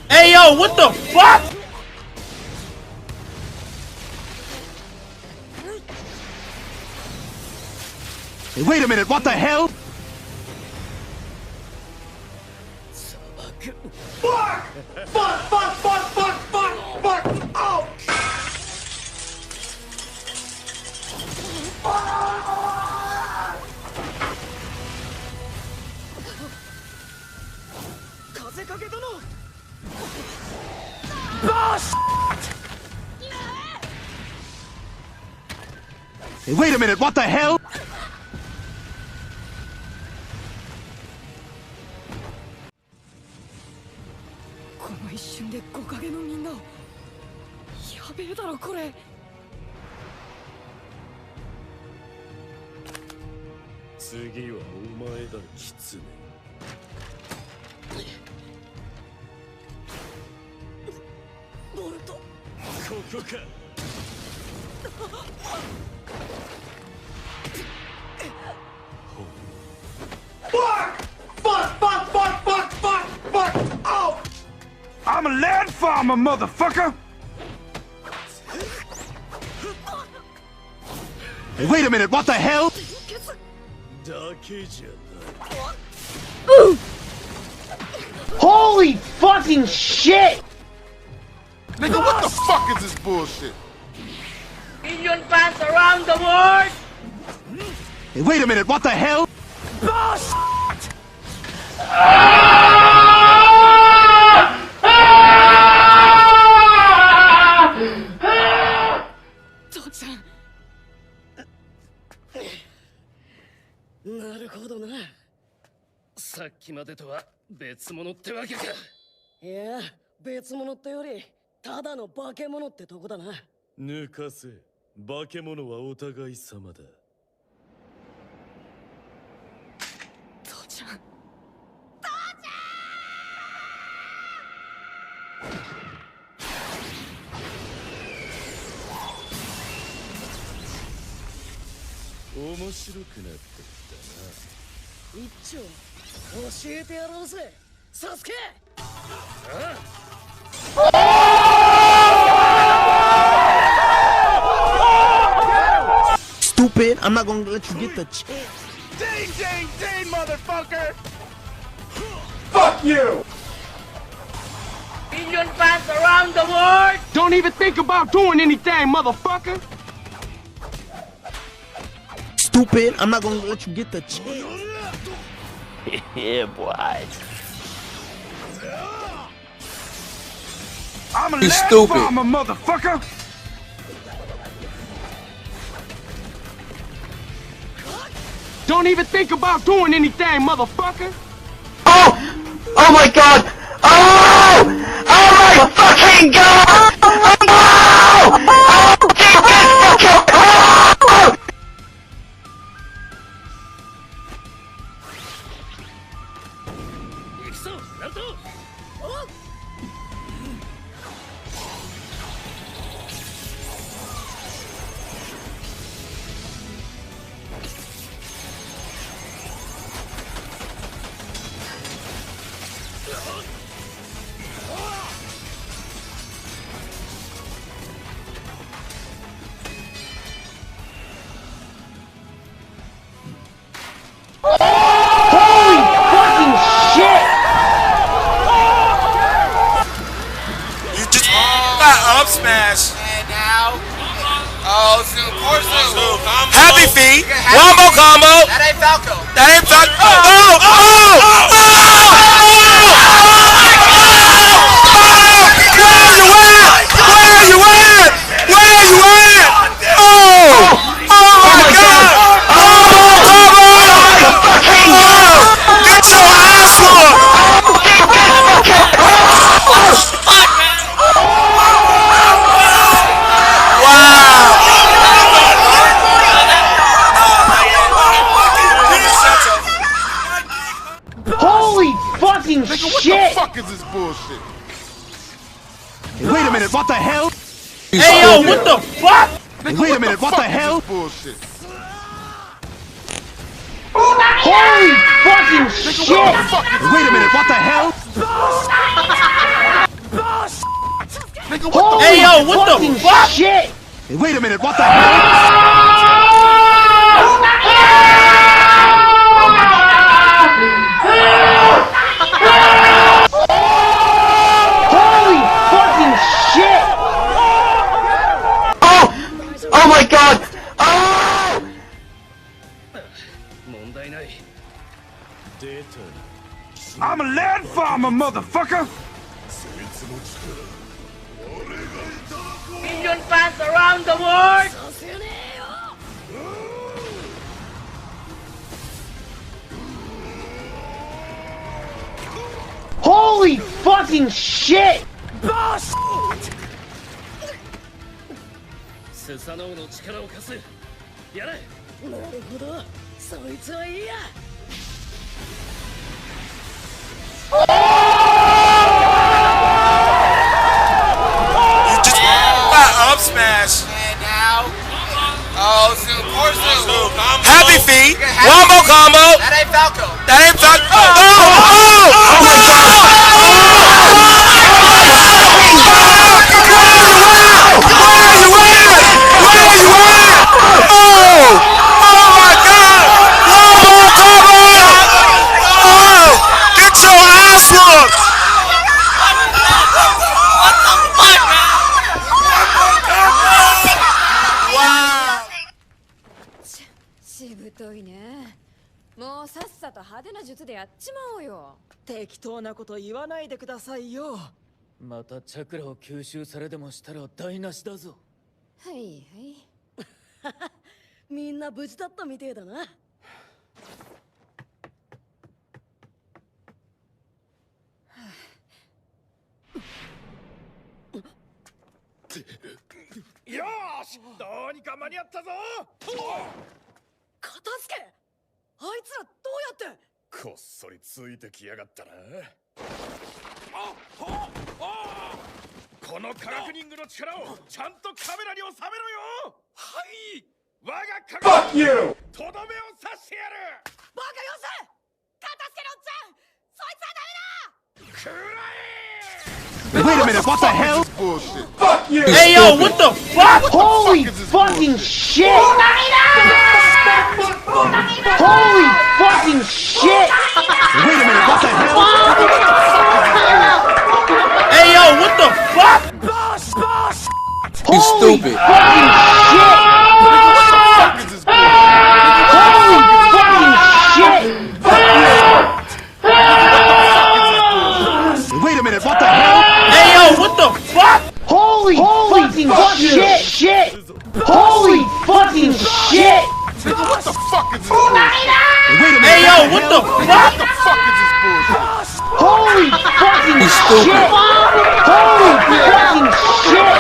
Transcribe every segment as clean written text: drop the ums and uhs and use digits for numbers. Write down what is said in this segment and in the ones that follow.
Hey yo, what the fuck? Hey, wait a minute, what the hell? Fuck! Fuck! Fuck! Fuck! Fuck! Fuck! Fuck! Oh! Hey, wait a minute, what the hell? Fuck! Fuck! Fuck! Fuck! Fuck! Fuck! Fuck! Oh! I'm a land farmer, motherfucker! Hey, wait a minute, what the hell? Holy fucking shit! Nigga, what the fuck is this bullshit? Million fans around the world! Hey, wait a minute, what the hell? Stupid, I'm not gonna let you get the chance. Ding, ding, ding, motherfucker! Fuck you! Million fans around the world! Don't even think about doing anything, motherfucker! Stupid, I'm not gonna let you get the chance. Yeah, boy. I'm a You land stupid. farmer, motherfucker! Don't even think about doing anything, motherfucker! Oh! Oh my god! Oh! Oh my fucking god! Oh! Oh! Oh! Up smash. And now. Oh, Happy feet. Wombo combo. That ain't Falco. That ain't Falco. Oh! Oh! Oh! Where are you at? Where are you at? Oh! Oh my god! Oh! Get your ass whooped! Wow! fuck is this bullshit? Hey, wait a minute, what the hell? Hey yo, what the fuck? Hey, wait a minute, what the Fuck is hell? this bullshit? Holy fucking shit! What the fuck is Hey, wait a minute, what the hell? Nigga, what the Hey yo, what the fucking fuck? shit! Hey, wait a minute, what the hell? Holy fucking shit! Oh my god! Oh! I'm a land farmer, motherfucker! Million fans around the world! Holy fucking shit! スサノオの力を貸すやれなるほどそいつはいいや You just got up smash. And now. Oh, Zoom. Poor Zoom. Happy feet. Wombo combo. That ain't Falco. That ain't Falco. Oh my god. Get your ass whooped! Wow! しぶといね。もうさっさと派手な術でやっちまおうよ。適当なこと言わないでくださいよまたチャクラを吸収されでもしたら台無しだぞはいはい。みんな無事だったみてえだなよーし、どうにか間に合ったぞ。片付けあいつらどうやってこっそりついてきやがったな。このカラクニングの力をちゃんとカメラに収めろよ。はい。我が鏡にとどめを刺してやる。バカよせ片付けろっちゃんそいつはダメだくらえ。Wait a minute, what the hell? bullshit? Fuck you! Hey yo, what the fuck? Holy fucking shit! Holy fucking shit! Wait a minute, what the hell? Hey yo, what the fuck? Holy stupid. fucking shit! Fuck is this bullshit? Holy fucking shit! Wait a minute, what the hell? Hey yo, what the fuck? Holy fucking shit! Holy fucking shit! Nigga, what the fuck is this bullshit? Wait a minute. Hey yo, what the What fuck? the fuck is this bullshit? Holy fucking stupid. shit! Holy fucking shit!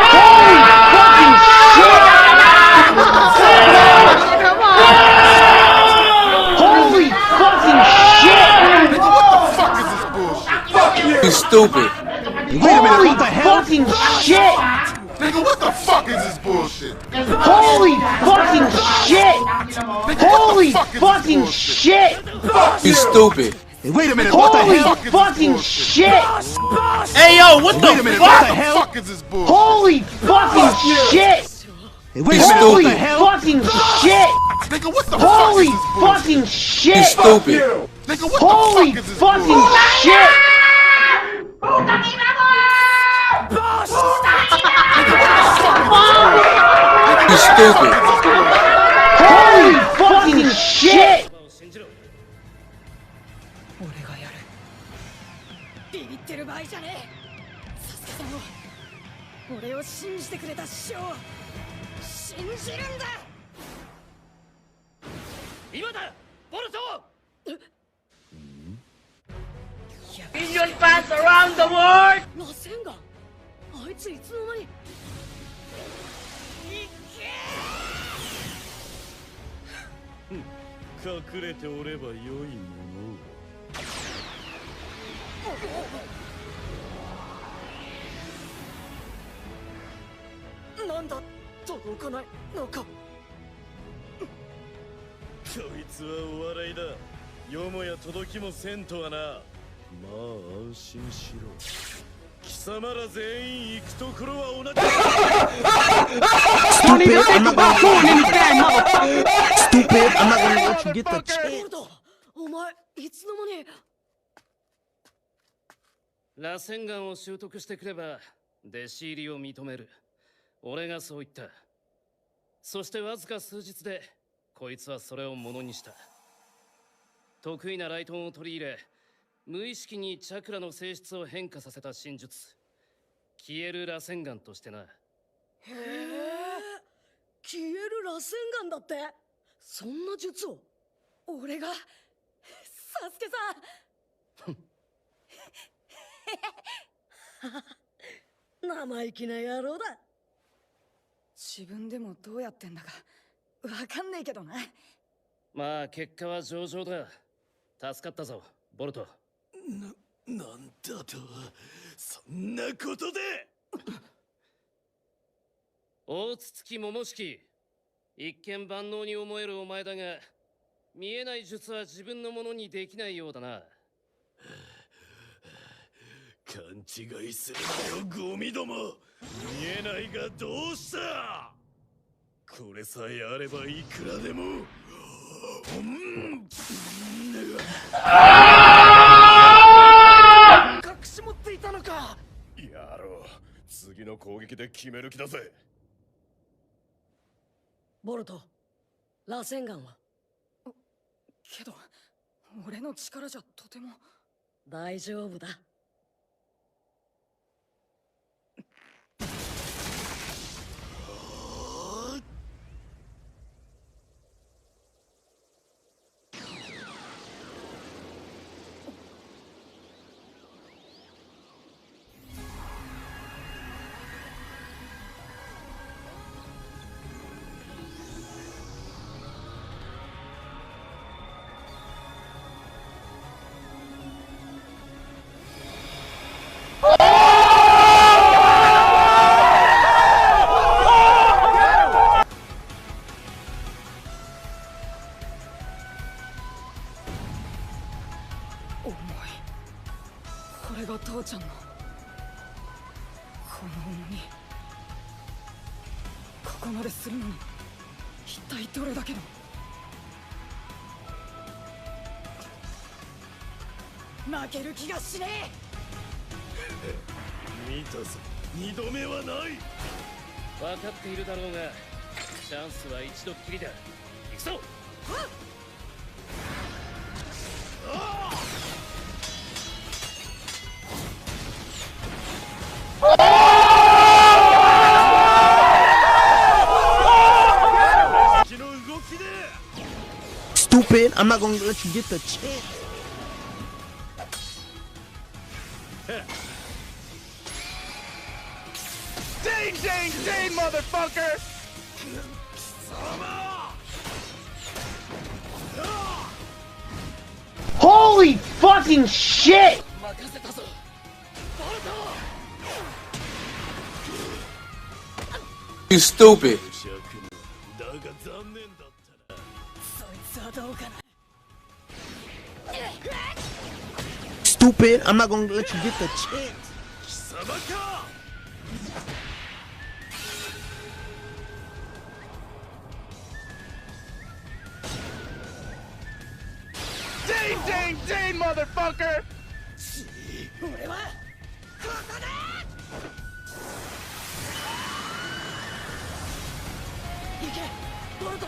Holy fucking shit! Holy fucking shit! Nigga, what the fuck is this bullshit? You stupid. Wait a minute, Holy what the hell? fucking shit! Nigga, what the fuck is this bullshit? Holy fucking shit! Holy fucking shit! You stupid. Wait a minute, what the Holy hell? fucking shit! Hey yo, what Wait a the minute, what the fuck? hell? Fuck is this bullshit? Holy fucking shit! Wait a minute, what Holy the hell? fucking shit! Nigga, what the Holy fuck is this bullshit? fucking You shit! stupid. Nigga, what Holy the fuck is this fucking bullshit? shit! You stupid. Holy fucking shit! 俺がやるビビってる場合じゃねえサスケさんを俺を信じてくれた師匠を信じるんだ今だボルト Million fans around the world! 螺旋があいついつの間にいけ隠れておればよいもの。なんだ、届かないのか。こいつはお笑いだ。よもや届きもせんとはな。まあ安心しろ。貴様ら全員行くところは同じ。Stupid, I'm not gonna Stupid, I'm not gonna let you get the ゴー chance. ルド、お前いつの間に。螺旋岩を習得してくれば弟子入りを認める。俺がそう言った。そしてわずか数日でこいつはそれをものにした。得意なライトンを取り入れ、無意識にチャクラの性質を変化させた真術、消える螺旋岩としてな。へえ、消える螺旋岩だって。そんな術を俺が。サスケさん生意気な野郎だ。自分でもどうやってんだかわかんねえけどな。まあ結果は上々だ。助かったぞボルト。なんだと、そんなことで。大筒木桃式、一見万能に思えるお前だが、見えない術は自分のものにできないようだな。勘違いするなよゴミども。見えないがどうした。これさえあればいくらでも。隠し持っていたのか。やろう、次の攻撃で決める気だぜ。ボルト、螺旋岩は。けど俺の力じゃとても。大丈夫だ。重い。これが父ちゃんのこの重み。ここまでするのに一体どれだけの。負ける気がしねえ。見たぞ、二度目はない。分かっているだろうが、チャンスは一度きりだ。行くぞ。Stupid, I'm not gonna let you get the chance. Ding, ding, ding, motherfucker! Holy fucking shit! You stupid. だが残念だったな。そいつはどうかな。Stupid, I'm not gonna let you get the chance. 貴様か。Ding, ding, ding, motherfucker! 俺はここだ。行けボルト。